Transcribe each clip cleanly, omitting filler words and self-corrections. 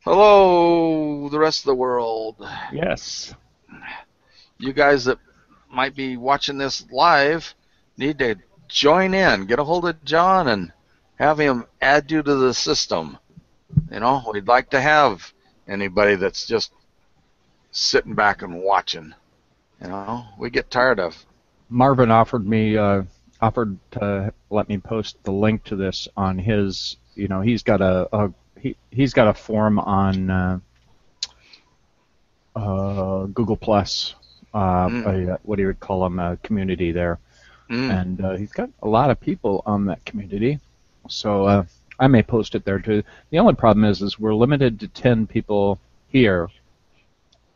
Hello, the rest of the world. Yes. You guys that might be watching this live need to join in. Get a hold of John and have him add you to the system. You know, we'd like to have anybody that's just sitting back and watching. You know, we get tired of. Marvin offered to let me post the link to this on his. You know, he's got he's got a forum on Google Plus. What do you call them? A community there, and he's got a lot of people on that community. So I may post it there too. The only problem is we're limited to 10 people here,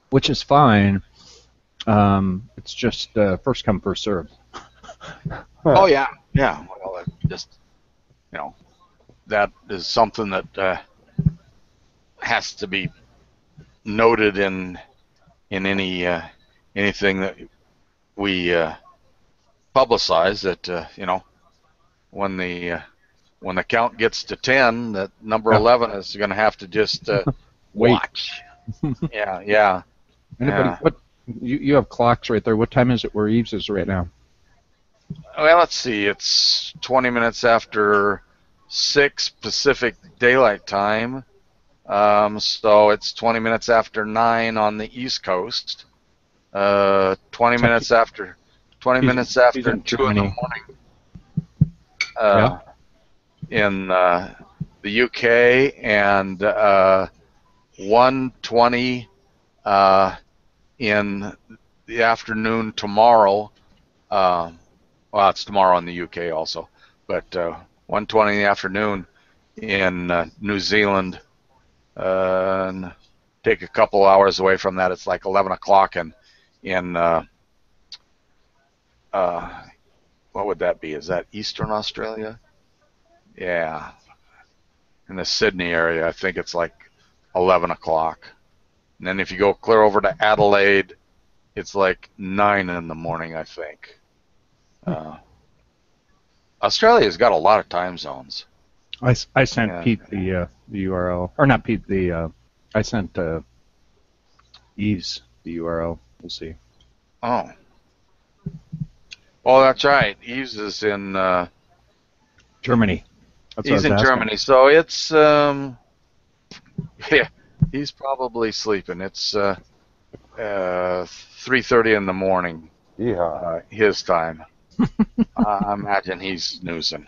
which is fine. It's just first come, first serve. Oh yeah. Well, just that is something that has to be noted in anything that we publicize. That when the count gets to 10, that number 11 is going to have to just watch. Yeah. Anybody? What? You have clocks right there. What time is it where Eves is right now? Well, let's see. It's 20 minutes after 6 Pacific Daylight Time. So it's 20 minutes after 9 on the East Coast. 20 minutes after 2 in the morning. In the UK, and 1:20 in the afternoon tomorrow. Well, it's tomorrow in the UK also, but 1:20 in the afternoon in New Zealand. And take a couple hours away from that, it's like 11 o'clock in what would that be? Is that Eastern Australia? Yeah. In the Sydney area, I think it's like 11 o'clock. And then if you go clear over to Adelaide, it's like 9 in the morning, I think. Australia's got a lot of time zones. I sent Pete the URL, or not Pete, I sent Eves the URL. We'll see. Oh. Well, that's right. Eves is in Germany. He's in Germany, so it's yeah, he's probably sleeping. It's 3:30 in the morning. Yeah. His time. I imagine he's snoozing.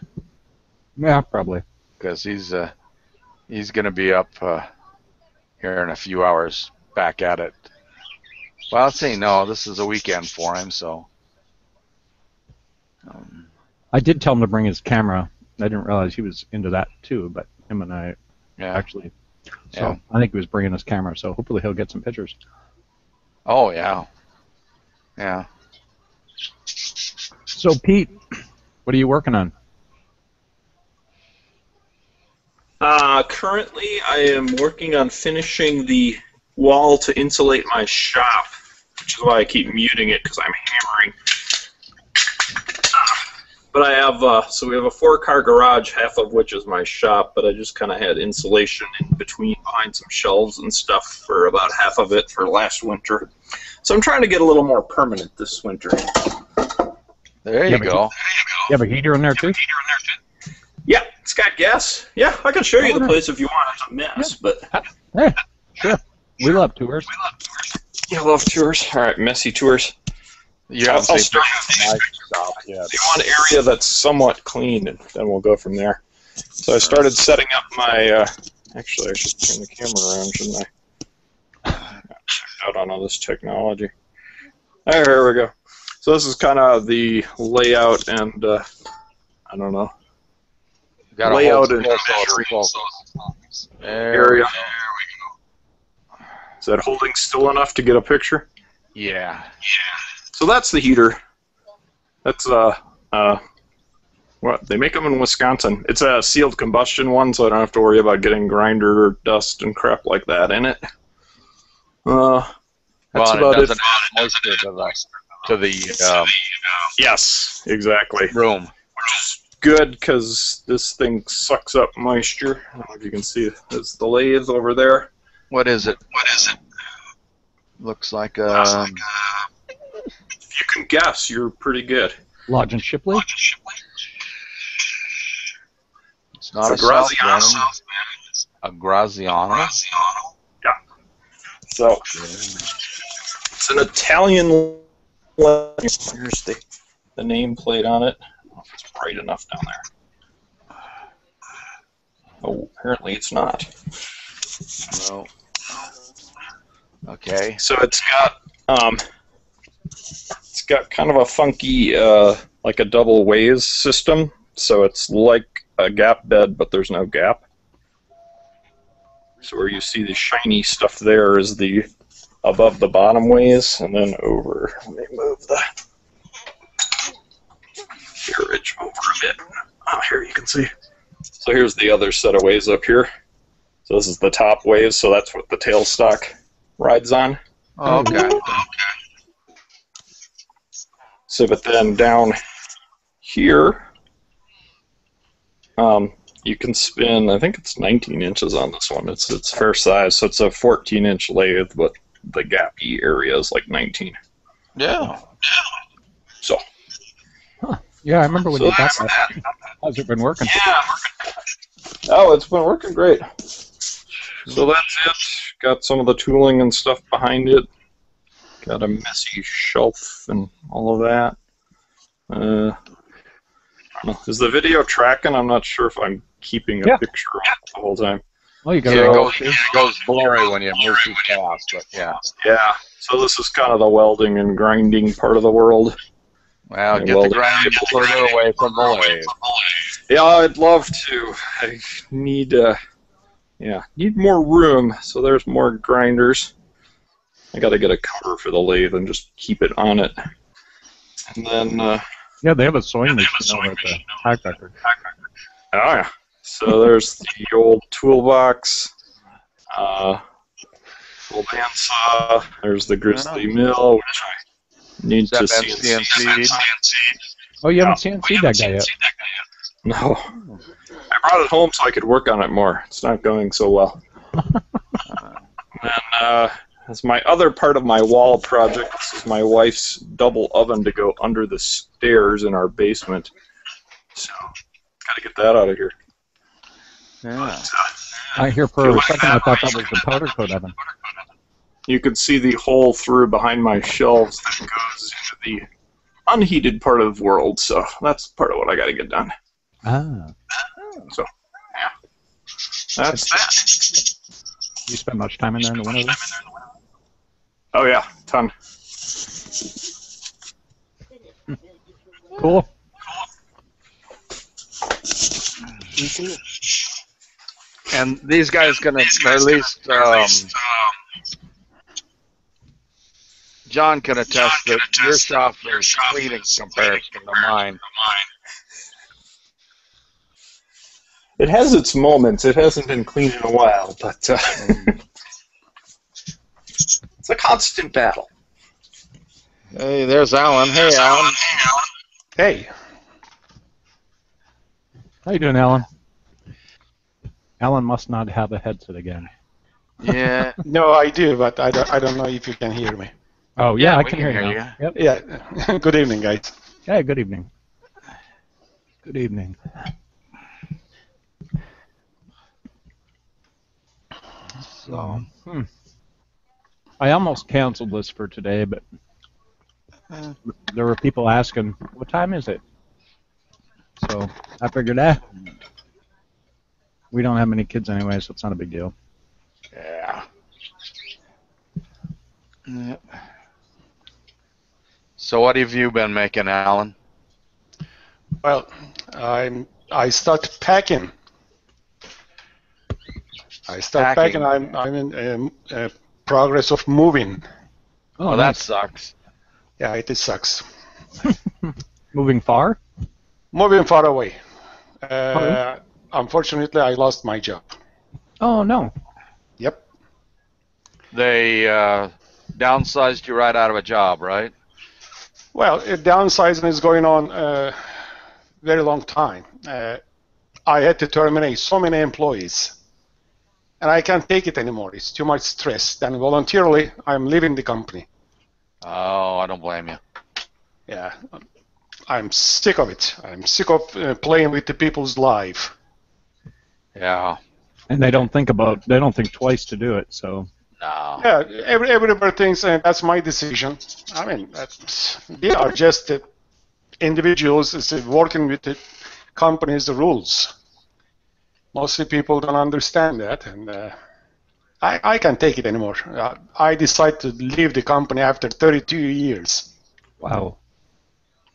Yeah, probably. Because he's going to be up here in a few hours, back at it. Well, I'll say no. This is a weekend for him, so. I did tell him to bring his camera. I didn't realize he was into that too, but him and I actually. So I think he was bringing his camera, so hopefully he'll get some pictures. Oh, yeah. Yeah. So, Pete, what are you working on? Currently, I am working on finishing the wall to insulate my shop, which is why I keep muting it, because I'm hammering. But I have, so we have a 4-car garage, half of which is my shop, but I just kind of had insulation in between behind some shelves and stuff for about half of it for last winter. So I'm trying to get a little more permanent this winter. There you go. You have a heater in there too? Yeah, it's got gas. Yeah, I can show you the place if you want. It's a mess, but... Hey, sure. We love tours. You love tours? All right, messy tours. I'll start with the one area that's somewhat clean, and then we'll go from there. So I started setting up my... actually, I should turn the camera around, shouldn't I? Out on all this technology. There we go. So this is kind of the layout and, I don't know, layout and area. Is that holding still enough to get a picture? Yeah. So that's the heater. That's what they make them in Wisconsin. It's a sealed combustion one, so I don't have to worry about getting grinder or dust and crap like that in it. That's about it. To the yes, exactly. Room. Which is good because this thing sucks up moisture. I don't know if you can see. There's the lathe over there. What is it? Looks like a... If you can guess, you're pretty good. Lodge and Shipley? It's not it's a Graziano. A Graziano? Yeah. So, it's an Italian... Here's the nameplate on it. I don't know if it's bright enough down there. Oh, apparently it's not. No. Okay. So it's got kind of a funky, like a double ways system. So it's like a gap bed, but there's no gap. So where you see the shiny stuff there is the above the bottom ways, and then over. Let me move the carriage over a bit. Oh, here you can see. So here's the other set of ways up here. So this is the top ways, so that's what the tailstock rides on. Okay. So, but then down here, you can spin, I think it's 19 inches on this one. It's fair size, so it's a 14-inch lathe, but the gappy area is like 19. Yeah. So. Huh. Yeah, I remember when you got that. How's it been working? Yeah. Oh, it's been working great. So that's it. Got some of the tooling and stuff behind it. Got a messy shelf and all of that. Is the video tracking? I'm not sure if I'm keeping a picture of it the whole time. Well, you got it goes blurry when you move too fast, but yeah. Yeah. So this is kind of the welding and grinding part of the world. Well, get the grinding further away from the lathe. Yeah, I'd love to. I need more room, so there's more grinders. I got to get a cover for the lathe and just keep it on it. And then... yeah, they have a sewing machine over at the Hack Record. Oh, yeah. So there's the old toolbox, old bandsaw. There's the grizzly mill, which I need to CNC. Oh, you haven't CNC'd that guy yet? No. I brought it home so I could work on it more. It's not going so well. And as my other part of my wall project, this is my wife's double oven to go under the stairs in our basement. So, gotta get that out of here. Yeah. I hear for a second I thought that was the powder coat oven. You could see the hole through behind my shelves that goes into the unheated part of the world, so that's part of what I gotta get done. Ah. So, yeah. That's that. You spend much time in there in the winter? Oh, yeah, ton. Cool. And these guys gonna at least John can attest that your shop is clean in comparison to mine. It has its moments. It hasn't been clean in a while, but it's a constant battle. Hey, there's Alan. Hey, Alan. Hey. How you doing, Alan? Alan must not have a headset again. Yeah. No, I do, but I don't know if you can hear me. Oh, yeah, I can hear you. Yep. Yeah. Good evening, guys. Yeah, good evening. Good evening. So, I almost canceled this for today, but there were people asking, what time is it? So I figured, we don't have many kids anyway, so it's not a big deal. Yeah. Yep. So what have you been making, Alan? Well, I start packing. I'm in progress of moving. Oh, that sucks. Yeah, it sucks. Moving far? Moving far away. Unfortunately, I lost my job. Oh, no. Yep. They downsized you right out of a job, right? Well, downsizing is going on a very long time. I had to terminate so many employees. and I can't take it anymore. It's too much stress. Then voluntarily, I'm leaving the company. Oh, I don't blame you. Yeah, I'm sick of it. I'm sick of playing with the people's life. Yeah. And they don't think twice to do it. So. No. Yeah, everybody thinks that's my decision. I mean, they are just individuals working with the company's rules. Mostly people don't understand that, and I can't take it anymore. I decided to leave the company after 32 years. Wow.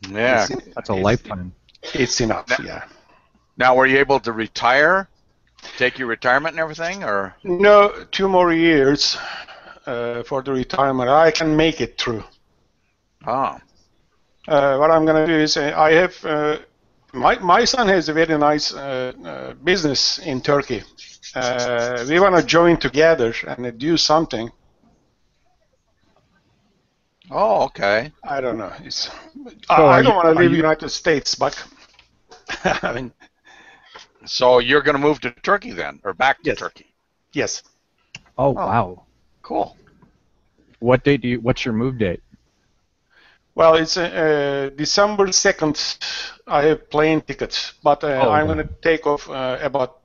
Yeah. That's a lifetime. It's enough, yeah. Now, were you able to retire? Take your retirement and everything, or? No, 2 more years for the retirement. I can make it through. Oh. What I'm going to do is I have my son has a very nice business in Turkey. We want to join together and do something. Oh, okay. I don't know. I don't want to leave the United States, but I mean. So you're going to move to Turkey then, or back to Turkey? Yes. Oh, wow. Cool. What date what's your move date? Well, it's December 2nd. I have plane tickets, but I'm going to take off about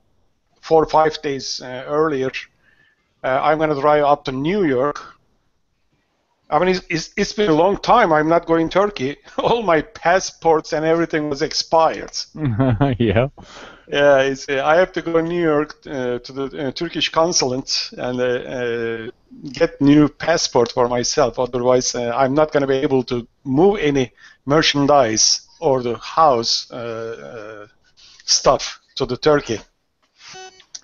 4 or 5 days earlier. I'm going to drive up to New York. I mean, it's been a long time. I'm not going to Turkey. All my passports and everything was expired. Yeah. Yeah, I have to go to New York to the Turkish consulate and get new passport for myself. Otherwise, I'm not going to be able to move any merchandise or the house stuff to the Turkey.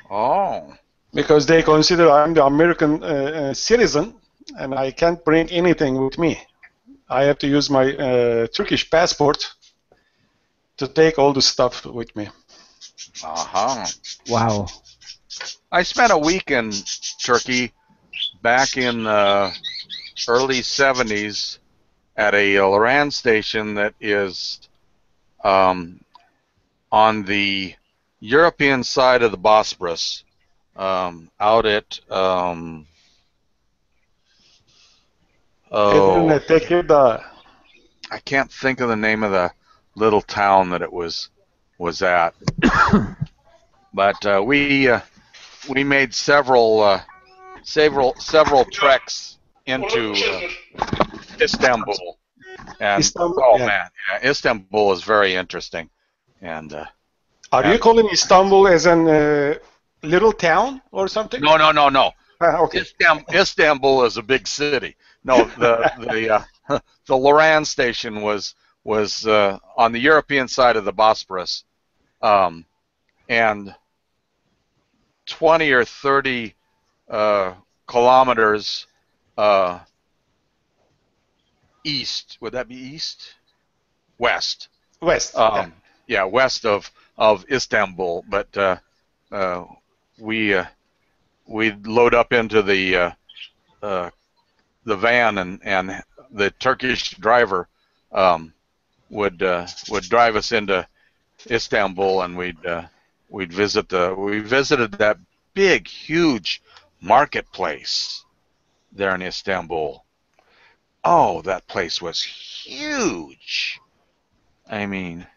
Oh. Because they consider I'm the American citizen and I can't bring anything with me. I have to use my Turkish passport to take all the stuff with me. Uh-huh. Wow. I spent a week in Turkey back in the early 70s at a LAN station that is on the European side of the Bosporus, out at I can't think of the name of the little town that it was at. But we made several treks into Istanbul, and Istanbul, man, yeah, Istanbul is very interesting. And are you calling Istanbul as an little town or something? No. Okay. Istanbul is a big city. No, the LAN station was on the European side of the Bosporus, and 20 or 30 kilometers east. Would that be east? West. West. Yeah, west of Istanbul. But we load up into the van, and the Turkish driver would drive us into Istanbul, and we visited that big, huge marketplace there in Istanbul. Oh, that place was huge. I mean,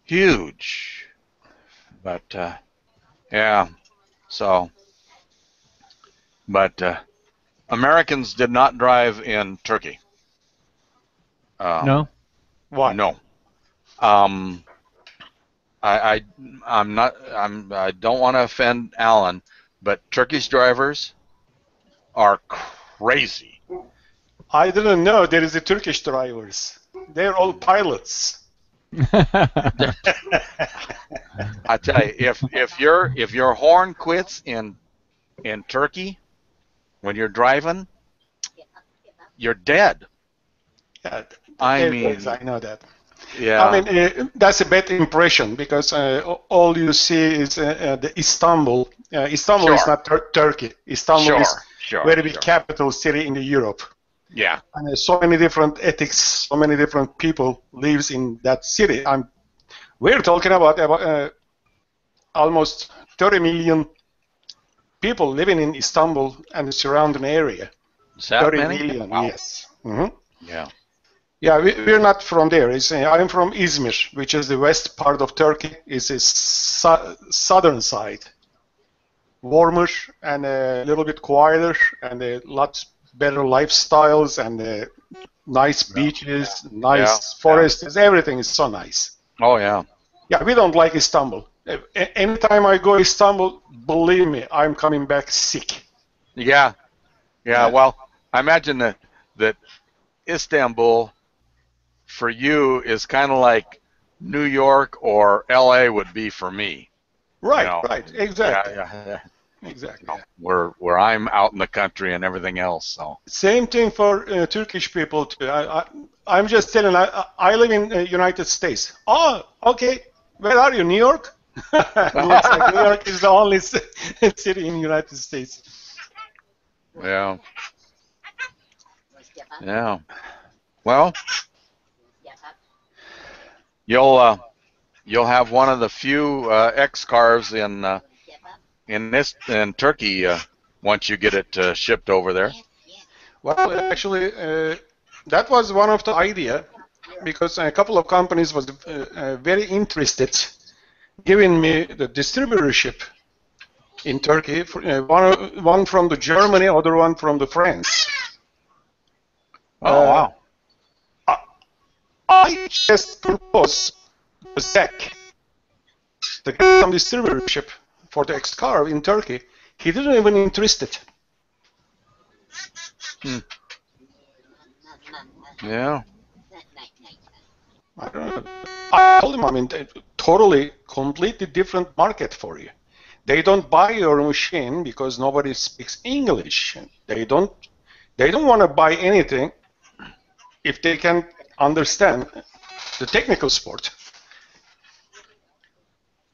huge. But yeah, so. But Americans did not drive in Turkey. No. Why? No. I don't want to offend Alan, but Turkish drivers are crazy. I didn't know there is a Turkish drivers. They're all pilots. I tell you, if your horn quits in Turkey when you're driving, you're dead. Yeah, I mean, I know that. Yeah. I mean, that's a bad impression because all you see is the Istanbul. Istanbul is not Turkey. Istanbul is very big capital city in the Europe. Yeah. And so many different ethics, so many different people lives in that city. We're talking about almost 30 million people living in Istanbul and the surrounding area. Is that 30 many? million, Wow. yes. Mm-hmm. Yeah. Yeah, we're not from there. I'm from Izmir, which is the west part of Turkey. It's a southern side. Warmer and a little bit quieter and a lot better lifestyles and nice beaches, nice forests. Everything is so nice. Oh, yeah. Yeah, we don't like Istanbul. Anytime I go to Istanbul, believe me, I'm coming back sick. Yeah. Yeah. Well, I imagine that Istanbul for you is kind of like New York or LA would be for me. Right, you know? right, exactly. Yeah. Exactly. Where I'm out in the country and everything else. So same thing for Turkish people too. I'm just telling. I live in United States. Oh, okay. Where are you? New York? It looks like New York is the only city in the United States. Yeah. Yeah. Well, you'll have one of the few X cars in Turkey once you get it shipped over there. Well, actually, that was one of the idea because a couple of companies was very interested giving me the distributorship in Turkey. One from the Germany, other one from the France. Oh wow! I just proposed to Zach to get some distributorship for the X car in Turkey. He didn't even interested. Yeah. I don't know. I told him, I mean, totally, completely different market for you. They don't buy your machine because nobody speaks English. They don't want to buy anything if they can understand the technical sport.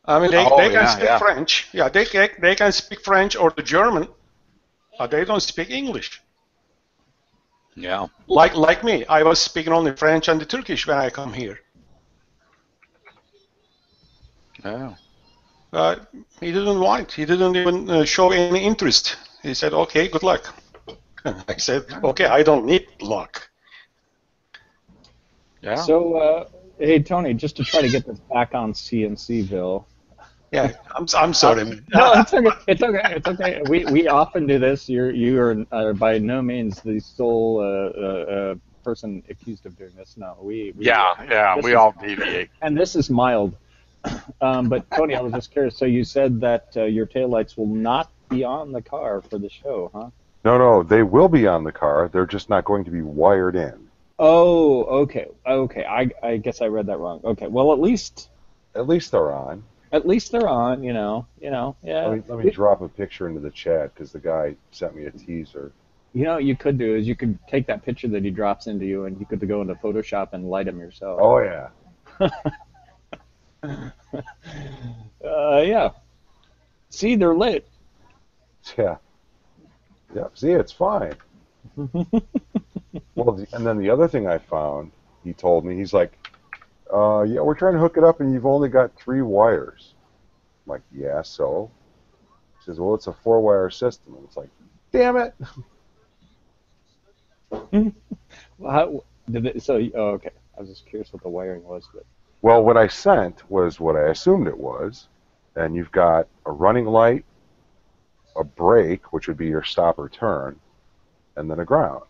I mean, they can speak French. Yeah, they can speak French or the German, but they don't speak English. Yeah. Like me, I was speaking only French and the Turkish when I come here. Yeah. He didn't want it. He didn't even show any interest. He said, "Okay, good luck." I said, "Okay, I don't need luck." Yeah. So, hey Tony, just to try to get this back on CNCville. Yeah, I'm sorry. No, it's okay. It's okay. It's okay. We often do this. You are by no means the sole person accused of doing this. No, we all deviate. And this is mild. But Tony, I was just curious. So you said that your taillights will not be on the car for the show, huh? No, they will be on the car. They're just not going to be wired in. Oh, okay. I guess I read that wrong. Okay. Well, at least they're on. At least they're on. Yeah. Let me drop a picture into the chat because the guy sent me a teaser. You know what you could do is you could take that picture that he drops into you and you could go into Photoshop and light them yourself. Oh yeah. Yeah. See, they're lit. Yeah. See, it's fine. Well, and then the other thing I found, he told me, he's like, yeah, we're trying to hook it up and you've only got 3 wires. I'm like, yeah, so? He says, well, it's a 4-wire system. And it's like, damn it. Well, okay. I was just curious what the wiring was. But well, what I sent was what I assumed it was. And you've got a running light, a brake, which would be your stop or turn, and then a ground.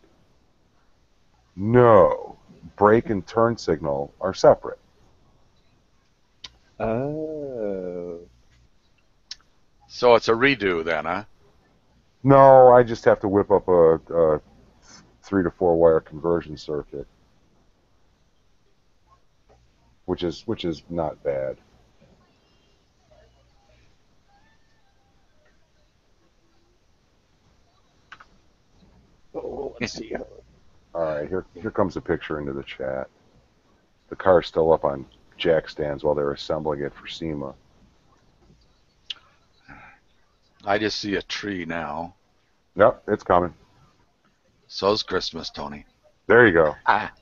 No. Brake and turn signal are separate. Oh. So it's a redo then, huh? No, I just have to whip up a 3 to 4 wire conversion circuit, which is not bad. Oh, let's see. All right, here comes a picture into the chat. The car's still up on jack stands while they're assembling it for SEMA. I just see a tree now. Yep, it's coming. So's Christmas, Tony. There you go. Ah.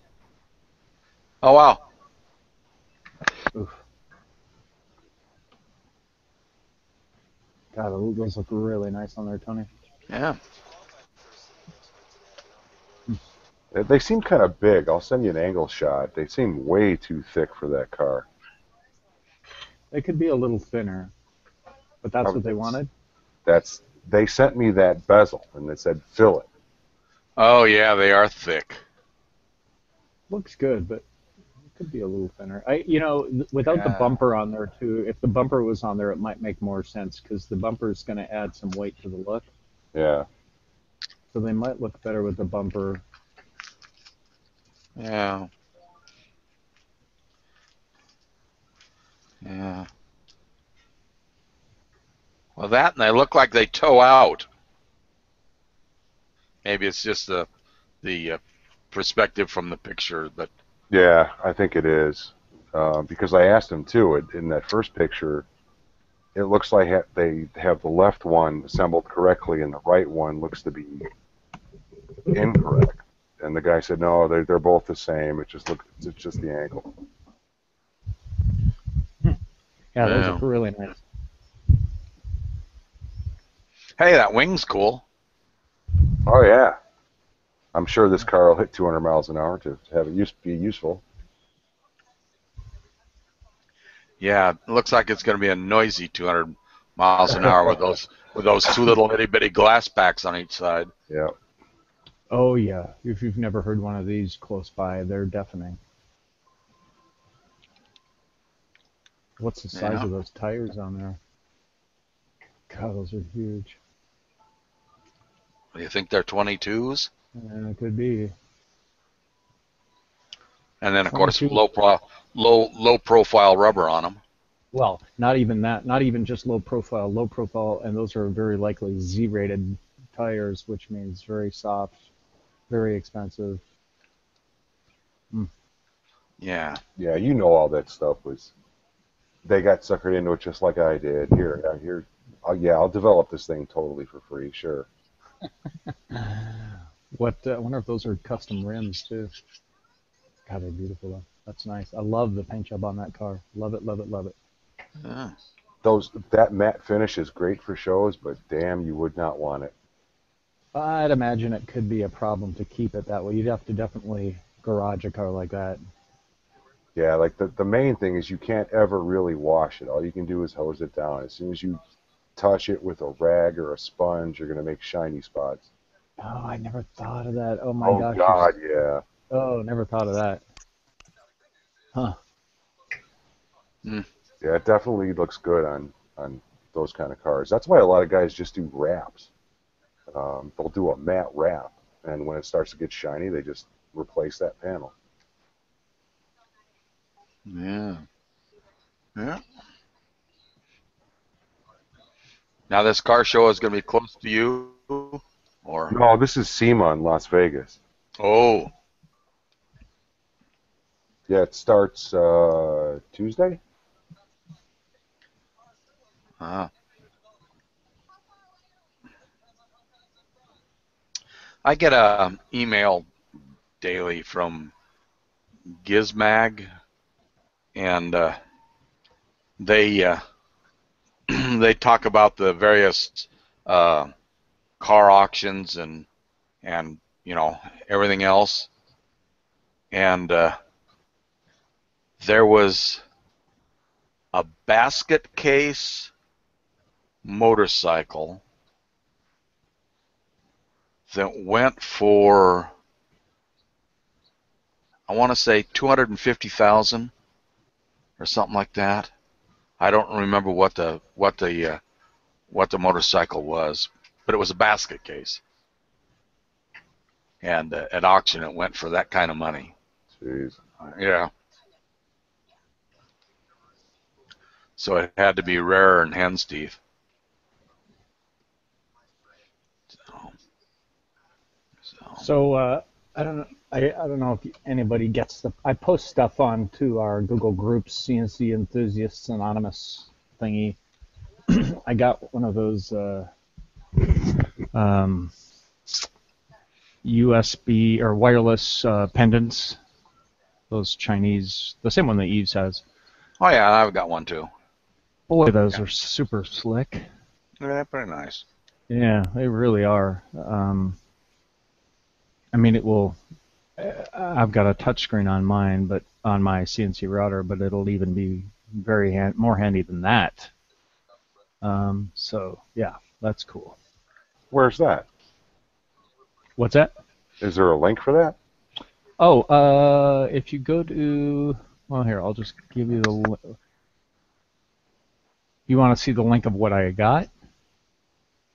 Oh, wow. Oof. God, those look really nice on there, Tony. Yeah. They seem kind of big. I'll send you an angle shot. They seem way too thick for that car. They could be a little thinner, but that's what they wanted? They sent me that bezel, and it said fill it. Oh, yeah, they are thick. Looks good, but it could be a little thinner. Without the bumper on there, too, if the bumper was on there, it might make more sense, because the bumper is going to add some weight to the look. Yeah. So they might look better with the bumper. Yeah. Yeah. Well, that, and they look like they toe out. Maybe it's just the perspective from the picture, but Yeah, I think it is. Because I asked him, too, in that first picture, it looks like they have the left one assembled correctly, and the right one looks to be incorrect. And the guy said, no, they're both the same. It's just the angle. Yeah, those look really nice. Hey, that wing's cool. Oh, yeah. I'm sure this car will hit 200 miles an hour to have it be useful. Yeah, it looks like it's going to be a noisy 200 miles an hour with those two little itty bitty glass packs on each side. Yeah. Oh, yeah. If you've never heard one of these close by, they're deafening. What's the size of those tires on there? God, those are huge. Do you think they're 22s? Yeah, it could be. And then, of course, low profile rubber on them. Well, not even that. Not even just low profile, and those are very likely Z-rated tires, which means very soft, very expensive. Yeah. Yeah, you know all that stuff was. They got suckered into it just like I did. Here. I'll develop this thing totally for free, sure. I wonder if those are custom rims too. God, they're beautiful though. That's nice. I love the paint job on that car. Love it, love it, love it. Yeah. That matte finish is great for shows, but damn, you would not want it. I'd imagine it could be a problem to keep it that way. You'd have to definitely garage a car like that. Yeah, like the main thing is you can't ever really wash it. All you can do is hose it down. As soon as you touch it with a rag or a sponge, you're going to make shiny spots. Oh, I never thought of that. Oh my gosh. Oh God, yeah. Oh, never thought of that. Huh. Yeah, it definitely looks good on those kind of cars. That's why a lot of guys just do wraps. They'll do a matte wrap, and when it starts to get shiny, they just replace that panel. Yeah. Yeah. Now this car show is going to be close to you, or? No, this is SEMA in Las Vegas. Oh. Yeah, it starts Tuesday. I get a email daily from Gizmag, and they they talk about the various car auctions and everything else, and there was a basket case motorcycle that went for, I want to say, $250,000 or something like that. I don't remember what the motorcycle was, but it was a basket case, and at auction it went for that kind of money. Jeez. Yeah. So it had to be rarer than hen's teeth. So I don't know. I don't know if anybody gets the. I post stuff on to our Google Groups, CNC Enthusiasts Anonymous thingy. I got one of those USB or wireless pendants. Those Chinese, the same one that Eves has. Oh yeah, I've got one too. Boy, those are super slick. Yeah, pretty nice. Yeah, they really are. I mean, it will. I've got a touchscreen on mine, but on my CNC router, but it'll even be more handy than that. So yeah, that's cool. Where's that? What's that? Is there a link for that? Oh, if you go to, well, here, I'll just give you the. You want to see the link of what I got?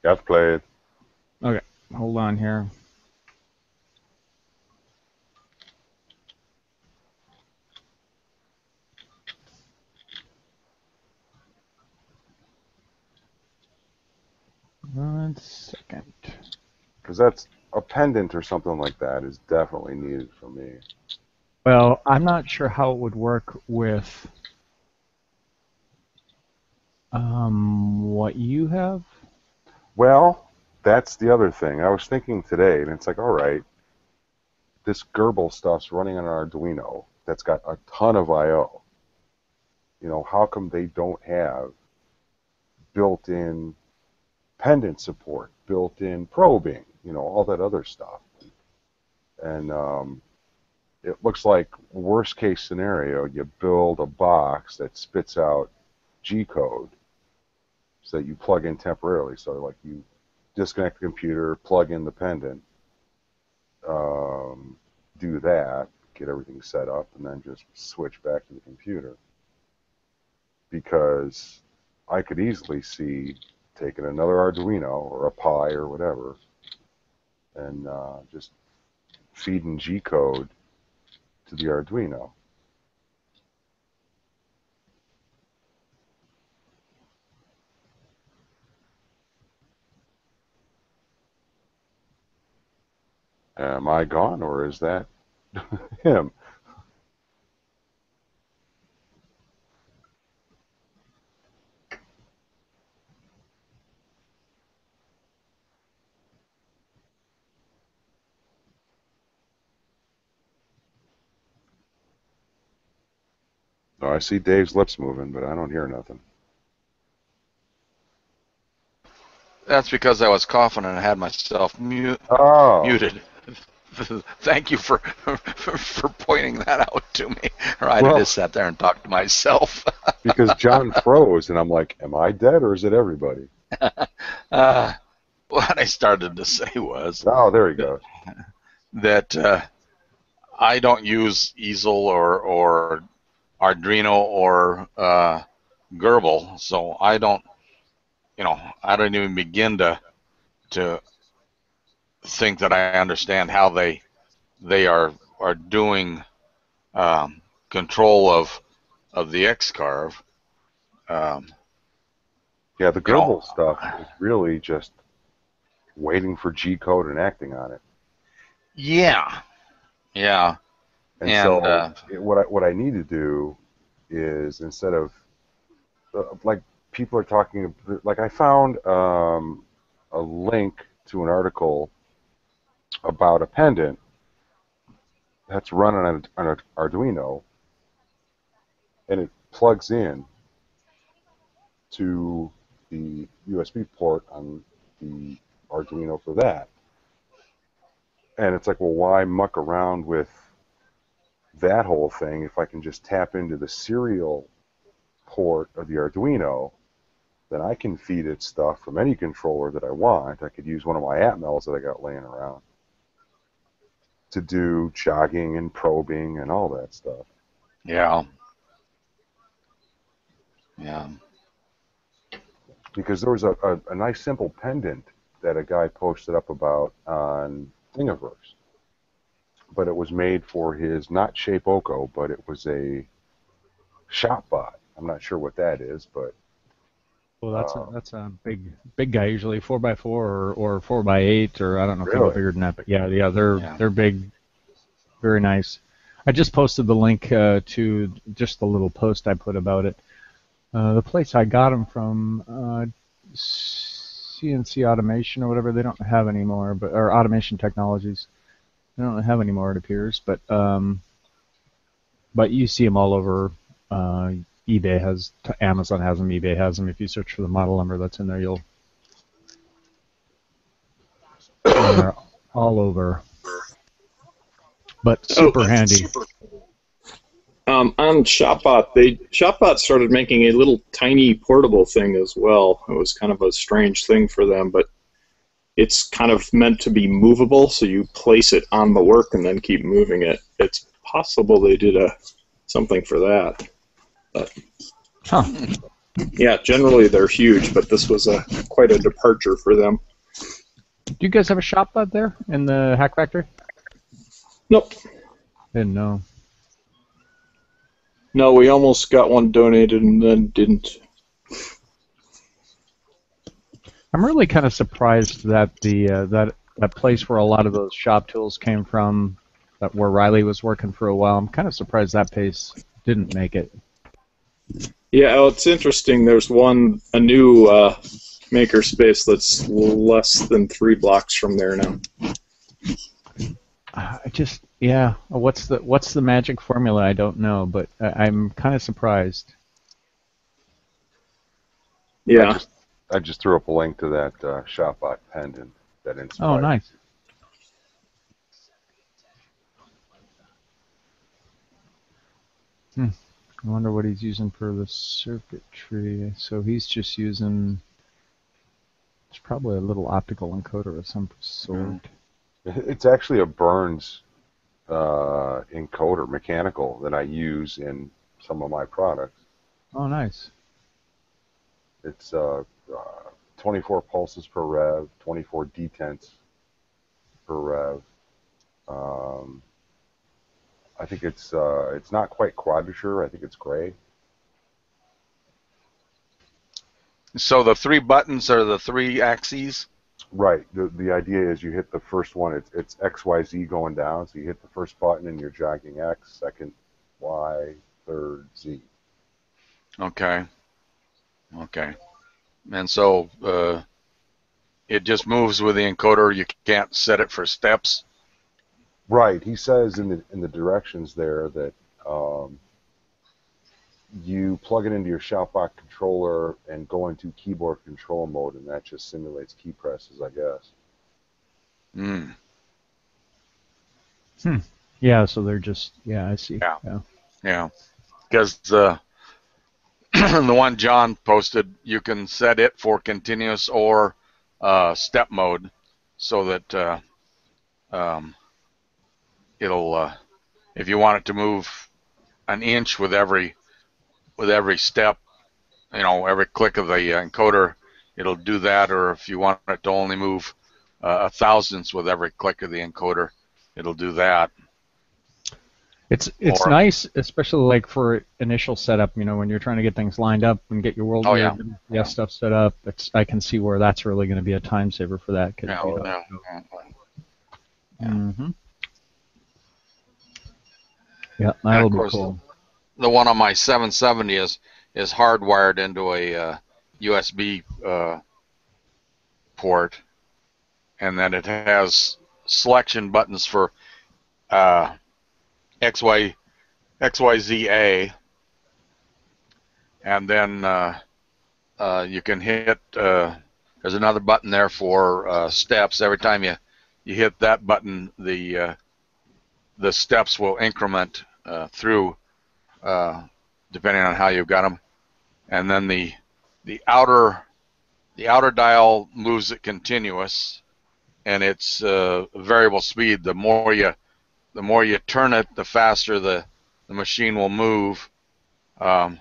I've played. Okay, hold on here. One second. Because that's a pendant or something like that is definitely needed for me. Well, I'm not sure how it would work with what you have. Well, that's the other thing. I was thinking today, and it's like, all right, this Gerbil stuff's running on an Arduino that's got a ton of I/O. You know, how come they don't have built-in pendant support, built-in probing, you know, all that other stuff? And it looks like worst case scenario, you build a box that spits out G code so that you plug in temporarily. So like you disconnect the computer, plug in the pendant, do that, get everything set up, and then just switch back to the computer. Because I could easily see taking another Arduino or a Pi or whatever and just feeding G code to the Arduino. Am I gone, or is that him? No, I see Dave's lips moving, but I don't hear nothing. That's because I was coughing and I had myself muted. Thank you for pointing that out to me. Or I'd have just sat there and talked to myself. Because John froze, and I'm like, am I dead, or is it everybody? What I started to say was... Oh, there he goes. That I don't use easel or Arduino or Gerbil, so I don't even begin to think that I understand how they are doing control of the X-Carve. Yeah, the Gerbil stuff is really just waiting for G code and acting on it. Yeah. And so what I need to do is, instead of like people are talking, like I found a link to an article about a pendant that's run on an Arduino, and it plugs in to the USB port on the Arduino for that. And it's like, well, why muck around with that whole thing if I can just tap into the serial port of the Arduino? Then I can feed it stuff from any controller that I want. I could use one of my Atmels that I got laying around to do jogging and probing and all that stuff. Yeah. Because there was a nice simple pendant that a guy posted up about on Thingiverse. But it was made for his, not Shapeoko, but it was a ShopBot. I'm not sure what that is, but... Well, that's a big guy, usually 4x4 or 4x8, or I don't know if they go bigger than that, but yeah, they're big, very nice. I just posted the link to just the little post I put about it. The place I got them from, CNC Automation or whatever, they don't have anymore, or Automation Technologies, they don't have anymore, it appears, but you see them all over. eBay has, Amazon has them, eBay has them. If you search for the model number that's in there, you'll They're all over. But super handy. On ShopBot, ShopBot started making a little tiny portable thing as well. It was kind of a strange thing for them, but it's kind of meant to be movable, so you place it on the work and then keep moving it. It's possible they did something for that. But, yeah, generally they're huge, but this was quite a departure for them. Do you guys have a ShopBot there in the Hack Factory? Nope. Didn't know. No, we almost got one donated and then didn't. I'm really kind of surprised that that place where a lot of those shop tools came from, where Riley was working for a while, I'm kind of surprised that place didn't make it. Yeah, well, it's interesting. There's a new makerspace that's less than 3 blocks from there now. Yeah. What's the magic formula? I don't know, but I'm kind of surprised. Yeah. I just threw up a link to that ShopBot pendant that inspired. Oh, nice. I wonder what he's using for the circuitry. So he's just using. It's probably a little optical encoder of some sort. It's actually a Burns encoder, mechanical, that I use in some of my products. Oh, nice. It's 24 pulses per rev, 24 detents per rev. I think it's not quite quadrature. I think it's gray. So the 3 buttons are the 3 axes? Right. The idea is you hit the first one, it's XYZ going down, so you hit the first button and you're jogging X, second Y, third Z. Okay. And so it just moves with the encoder. You can't set it for steps? Right. He says in the directions there that you plug it into your ShopBot controller and go into keyboard control mode, and that just simulates key presses, I guess. Yeah, so they're just, I see. Yeah. Because the one John posted, you can set it for continuous or step mode, so that it'll, if you want it to move an inch with every step, every click of the encoder, it'll do that. Or if you want it to only move a thousandths with every click of the encoder, it'll do that. It's nice, especially like for initial setup. When you're trying to get things lined up and get your world stuff set up. I can see where that's really going to be a time saver for that. Yeah, that'll be cool. The one on my 770 is hardwired into a USB port, and then it has selection buttons for XYZA, and then you can hit. There's another button there for steps. Every time you hit that button, the steps will increment through, depending on how you've got them, and then the outer dial moves it continuous, and it's variable speed. The more you turn it, the faster the machine will move, and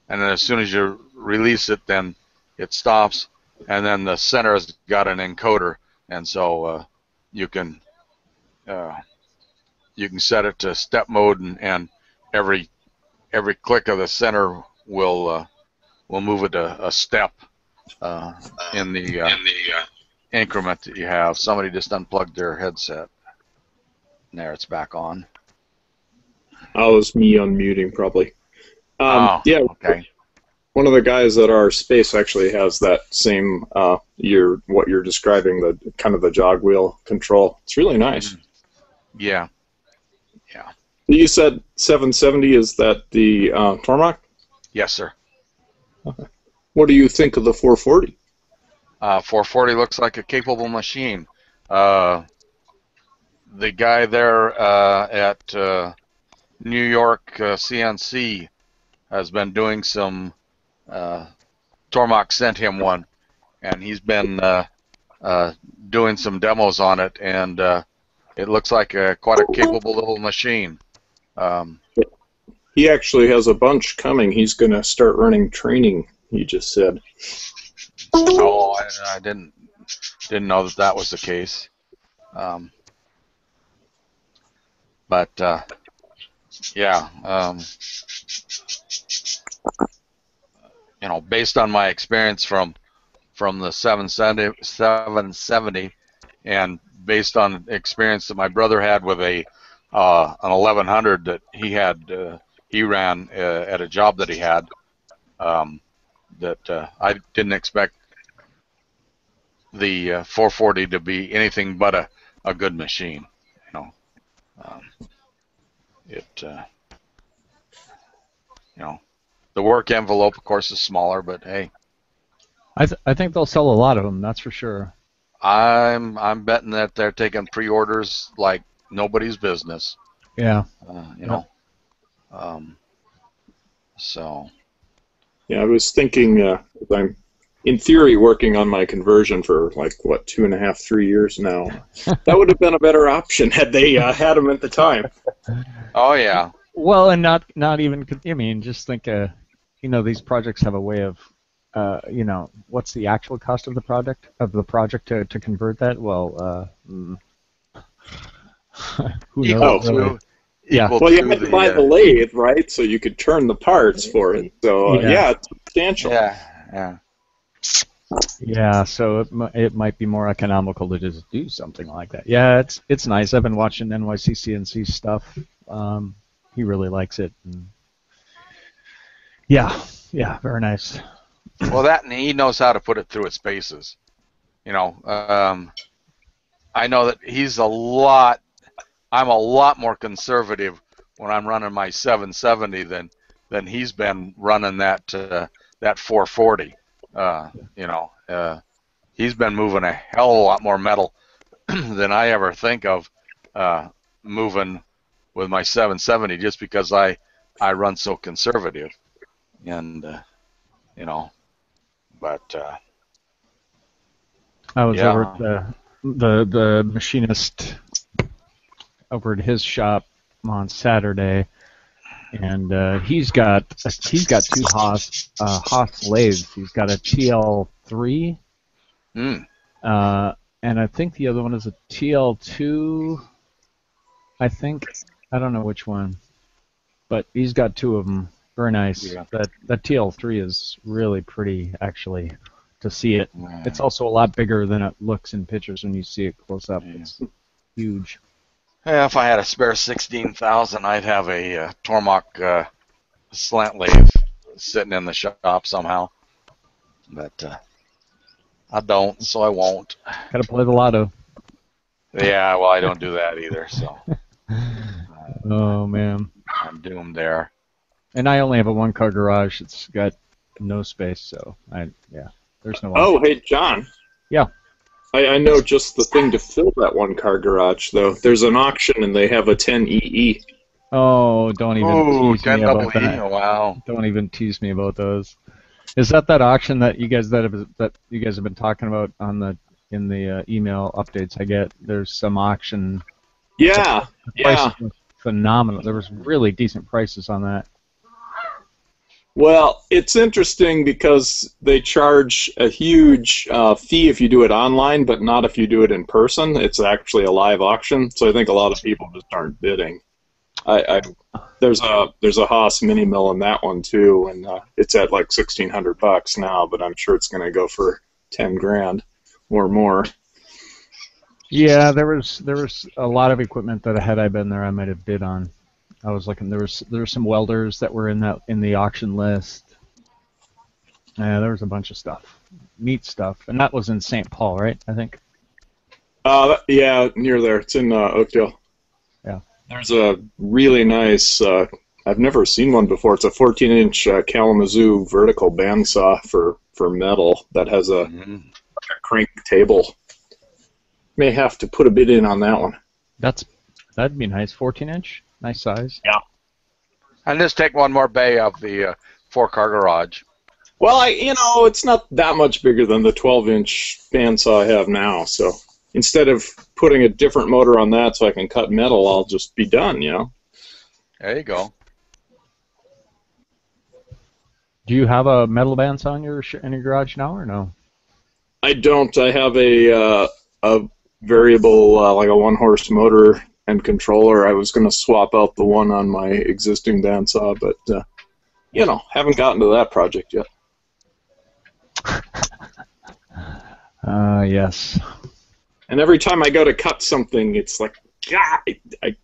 then as soon as you release it, then it stops, and then the center has got an encoder, and so you can set it to step mode, and every click of the center will move it a step in the increment that you have. Somebody just unplugged their headset. There, it's back on. Oh, it was me unmuting, probably. Yeah. Okay. One of the guys at our space actually has that same what you're describing, the kind of the jog wheel control. It's really nice. Yeah. You said 770, is that the Tormach? Yes, sir. Okay. What do you think of the 440? 440 looks like a capable machine. the guy there at New York CNC has been doing some. Tormach sent him one, and he's been doing some demos on it, and it looks like quite a capable little machine. He actually has a bunch coming. He's going to start running training, he just said. Oh, I didn't know that was the case. But yeah, you know, based on my experience from the 770, and based on experience that my brother had with an 1100 that he had, he ran at a job that he had, that I didn't expect the 440 to be anything but a good machine. You know, you know, the work envelope, of course, is smaller, but hey, I think they'll sell a lot of them. That's for sure. I'm betting that they're taking pre-orders like nobody's business. Yeah. You know. So. Yeah, I was thinking. I'm in theory working on my conversion for like what 2.5, 3 years now. That would have been a better option had they had them at the time. Oh yeah. Well, and not even. I mean, just think. You know, these projects have a way of. You know, what's the actual cost of the project to convert that? Well, who knows? Well, you had to buy the lathe, right? So you could turn the parts for it. So yeah, it's substantial. Yeah. So it might be more economical to just do something like that. Yeah, it's nice. I've been watching NYC CNC stuff. He really likes it. And yeah, very nice. Well, that, and he knows how to put it through its paces. You know, I know that I'm a lot more conservative when I'm running my 770 than he's been running that 440. You know, he's been moving a hell of a lot more metal than I ever think of moving with my 770, just because I run so conservative, and you know. But I was over at the machinist over at his shop on Saturday, and he's got two Haas lathes. He's got a TL3, and I think the other one is a TL2. I don't know which one, but he's got two of them. Very nice. Yeah. That TL3 is really pretty, actually, to see it. Yeah. It's also a lot bigger than it looks in pictures when you see it close up. Yeah. It's huge. Yeah, if I had a spare 16,000, I'd have a Tormach slant lathe sitting in the shop somehow. But I don't, so I won't. Gotta play the lotto. Yeah, well, I don't do that either, so. Oh, man. I'm doomed there. And I only have a one-car garage. It's got no space, so there's no. Oh, hey, John. Yeah. I know just the thing to fill that one-car garage, though. There's an auction, and they have a 10EE. Oh, don't even tease me about that. Wow. Don't even tease me about those. Is that auction that you guys have been talking about in the email updates I get? There's some auction. Yeah. The prices were phenomenal. There was really decent prices on that. Well, it's interesting because they charge a huge fee if you do it online, but not if you do it in person. It's actually a live auction, so I think a lot of people just aren't bidding. There's a Haas mini mill in that one too, and it's at like $1,600 now, but I'm sure it's going to go for 10 grand or more. Yeah, there was a lot of equipment that had I been there, I might have bid on. I was looking. There were some welders that were in the auction list. Yeah, there was a bunch of stuff, neat stuff, and that was in St. Paul, right? I think. Yeah, near there. It's in Oakdale. Yeah. There's a really nice. I've never seen one before. It's a 14-inch Kalamazoo vertical bandsaw for metal that has a crank table. may have to put a bid in on that one. That'd be nice. 14-inch, nice size. Yeah. And just take one more bay of the 4-car garage. Well, it's not that much bigger than the 12-inch bandsaw I have now. So instead of putting a different motor on that so I can cut metal, I'll just be done. There you go. Do you have a metal bandsaw in your garage now, or no? I don't. I have a variable, like a 1-horse motor and controller. I was going to swap out the one on my existing bandsaw, but haven't gotten to that project yet. Yes. And every time I go to cut something, it's like,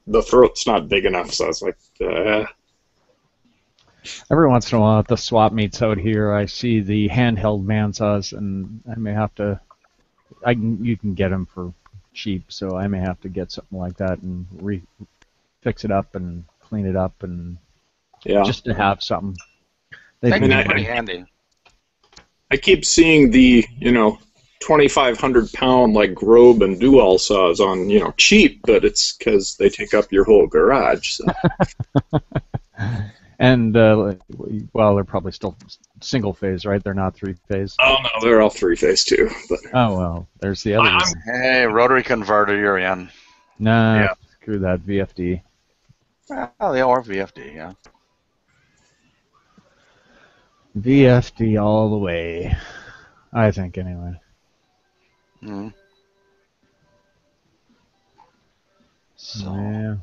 the throat's not big enough, so I was like, Every once in a while at the swap meets out here, I see the handheld bandsaws, and I may have to. You can get them for cheap, so I may have to get something like that and fix it up and clean it up, and just to have something. They'd be pretty handy. I keep seeing the 2,500-pound like Grobe and Dual saws on cheap, but it's because they take up your whole garage. So. And they're probably still single phase, right? They're not 3-phase. Oh no, they're all 3-phase too. But oh well, there's the other. Hey, rotary converter, you're in. Nah, screw that VFD. Well, they are VFD, yeah. VFD all the way, I think anyway. Mm. So. Yeah.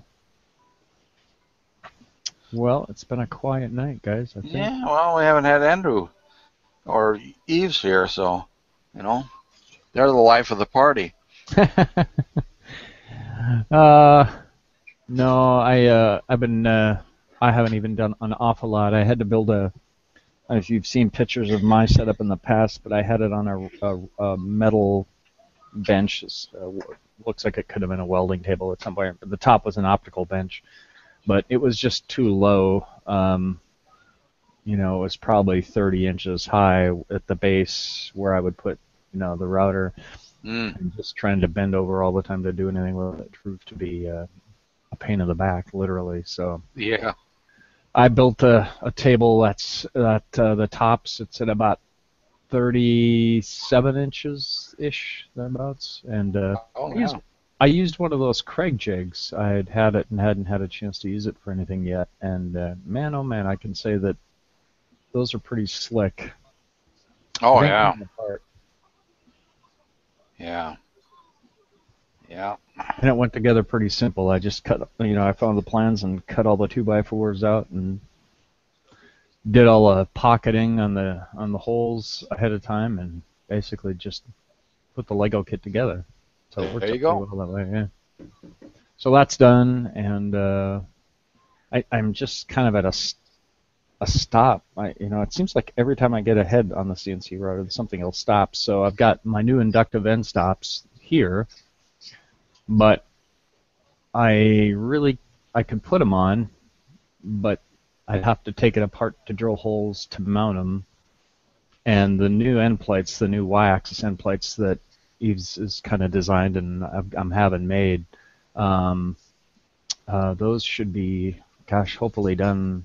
Well, it's been a quiet night, guys, I think. Yeah, well, we haven't had Andrew or Eves here, so, they're the life of the party. No, I haven't even done an awful lot. I had to build if you've seen pictures of my setup in the past, but I had it on a metal bench. Looks like it could have been a welding table at some point. The top was an optical bench. But it was just too low. It was probably 30 inches high at the base where I would put, the router. And just trying to bend over all the time to do anything with it proved to be a pain in the back, literally. So yeah, I built a table that's at the top sits at about 37 inches ish, thereabouts, and I used one of those Craig jigs. I had it and hadn't had a chance to use it for anything yet. And man, oh man, I can say that those are pretty slick. Oh yeah. Yeah. Yeah. And it went together pretty simple. I just cut, I found the plans and cut all the 2x4s out and did all the pocketing on the holes ahead of time and basically just put the Lego kit together. So it works there you go. Well that way, yeah. So that's done, and I'm just kind of at a stop. It seems like every time I get ahead on the CNC router, something else stops. So I've got my new inductive end stops here, but I could put them on, but I'd have to take it apart to drill holes to mount them. And the new end plates, the new Y-axis end plates that Eves is kind of designed and I'm having made. Those should be, hopefully done.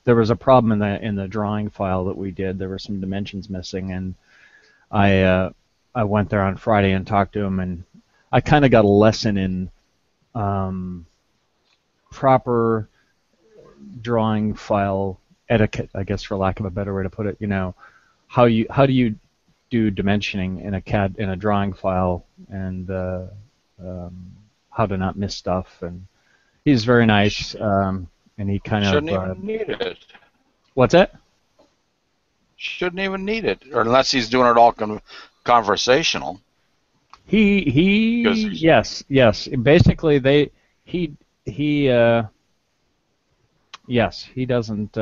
There was a problem in the drawing file that we did. There were some dimensions missing, and I went there on Friday and talked to him, and I kind of got a lesson in proper drawing file etiquette, I guess, for lack of a better way to put it. How do you do dimensioning in a drawing file, and how to not miss stuff. And he's very nice, and he kind shouldn't even need it. What's that? Shouldn't even need it, or unless he's doing it all conversational. Yes. Basically, yes, he doesn't.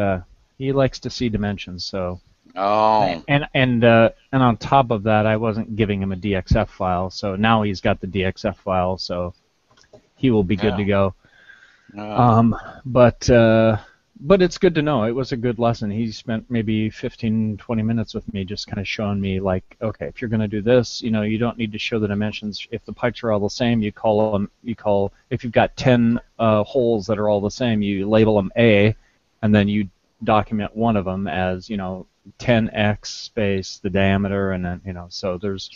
He likes to see dimensions, so. Oh. And on top of that, I wasn't giving him a DXF file, so now he's got the DXF file, so he will be good to go. Yeah. But But it's good to know. It was a good lesson. He spent maybe 15, 20 minutes with me just kind of showing me, like, okay, if you're going to do this, you don't need to show the dimensions. If the pipes are all the same, if you've got 10 holes that are all the same, you label them A, and then you document one of them as, 10x space, the diameter, and then, so there's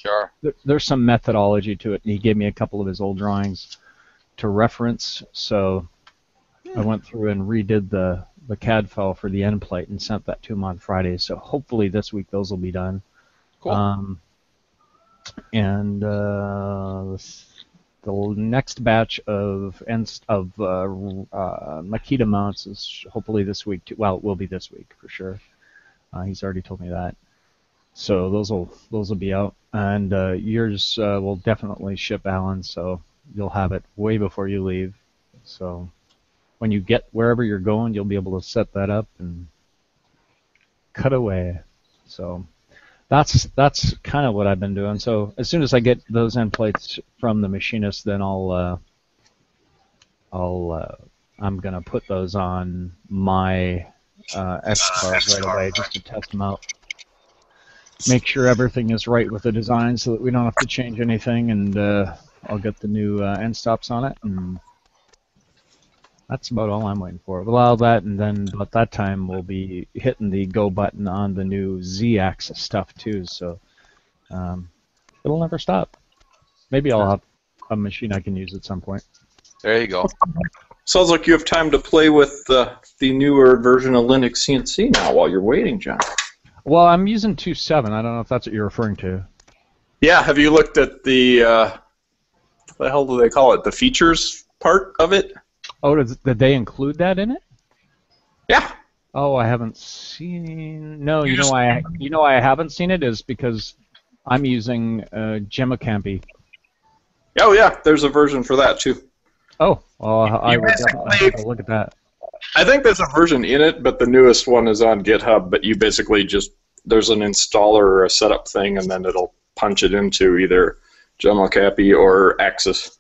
some methodology to it. And he gave me a couple of his old drawings to reference, so I went through and redid the CAD file for the end plate and sent that to him on Friday. So hopefully this week those will be done. Cool. And the next batch of Makita mounts is hopefully this week too. Well, it will be this week for sure. He's already told me that. So those will be out, and yours will definitely ship, Alan. So you'll have it way before you leave. So when you get wherever you're going, you'll be able to set that up and cut away. So that's kind of what I've been doing. So as soon as I get those end plates from the machinist, then I'm gonna put those on my X cars right away just to test them out. Make sure everything is right with the design so that we don't have to change anything, and I'll get the new end stops on it, and that's about all I'm waiting for. Well, that, and then about that time we'll be hitting the go button on the new Z-axis stuff too, so it'll never stop. Maybe I'll have a machine I can use at some point. There you go. Sounds like you have time to play with the newer version of Linux CNC now while you're waiting, John. Well, I'm using 2.7. I don't know if that's what you're referring to. Yeah, have you looked at the, what the hell do they call it, the features part of it? Oh, did they include that in it? Yeah. Oh, I haven't seen. No, you know why I haven't seen it is because I'm using Gemmacampy. Oh yeah, there's a version for that too. Oh, well, I would definitely have to look at that. I think there's a version in it, but the newest one is on GitHub. But you basically there's an installer or a setup thing, and then it'll punch it into either Gemmacampy or Axis.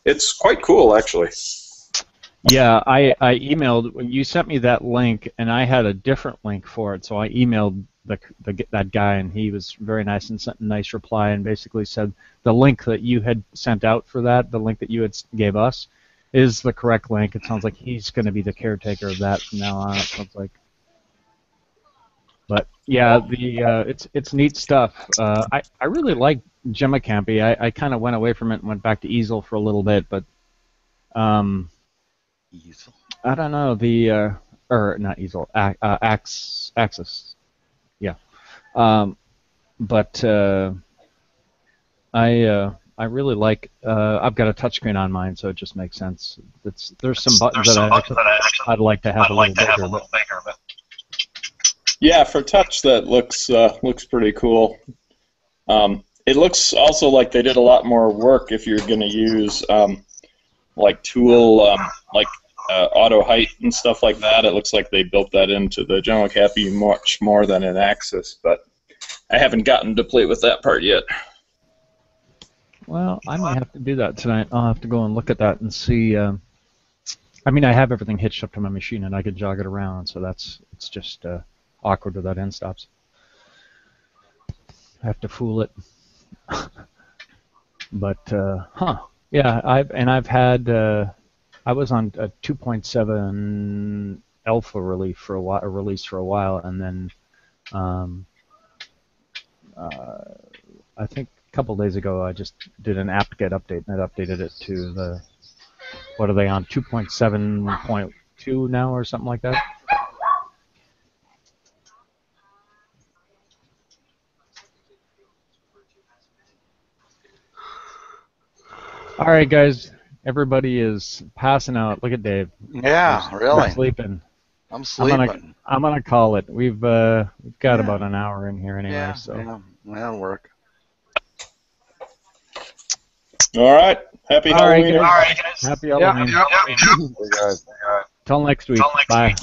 It's quite cool, actually. Yeah, I emailed. You sent me that link, and I had a different link for it, so I emailed that guy, and he was very nice and sent a nice reply, and basically said the link that you had sent out for that, the link that you had gave us, is the correct link. It sounds like he's going to be the caretaker of that from now on. It sounds like. But yeah, it's neat stuff. I really like Gemmacampy. I kind of went away from it and went back to Easel for a little bit, but Easel. I don't know or not Easel, Axis. Yeah, but I really like. I've got a touchscreen on mine, so it just makes sense. There's some buttons that I'd like to have a little bigger. But yeah, for touch that looks pretty cool. It looks also like they did a lot more work if you're going to use like tool auto height and stuff like that. It looks like they built that into the Gemmacampy much more than in Axis, but I haven't gotten to play with that part yet. Well, I might have to do that tonight. I'll have to go and look at that and see. I mean, I have everything hitched up to my machine, and I can jog it around, so it's just awkward without end stops. I have to fool it. But yeah, I've had. I was on a 2.7 alpha release for a while, and then I think a couple days ago I just did an apt-get update, and it updated it to the, what are they on, 2.7.2 now or something like that? All right, guys. Everybody is passing out. Look at Dave. Yeah, really. Sleeping. I'm sleeping. I'm gonna call it. We've got about an hour in here anyway. Yeah, so yeah, that'll work. All right. Happy Halloween. All right, guys. Happy Halloween. Yep. Hey, guys. Till next week. Bye.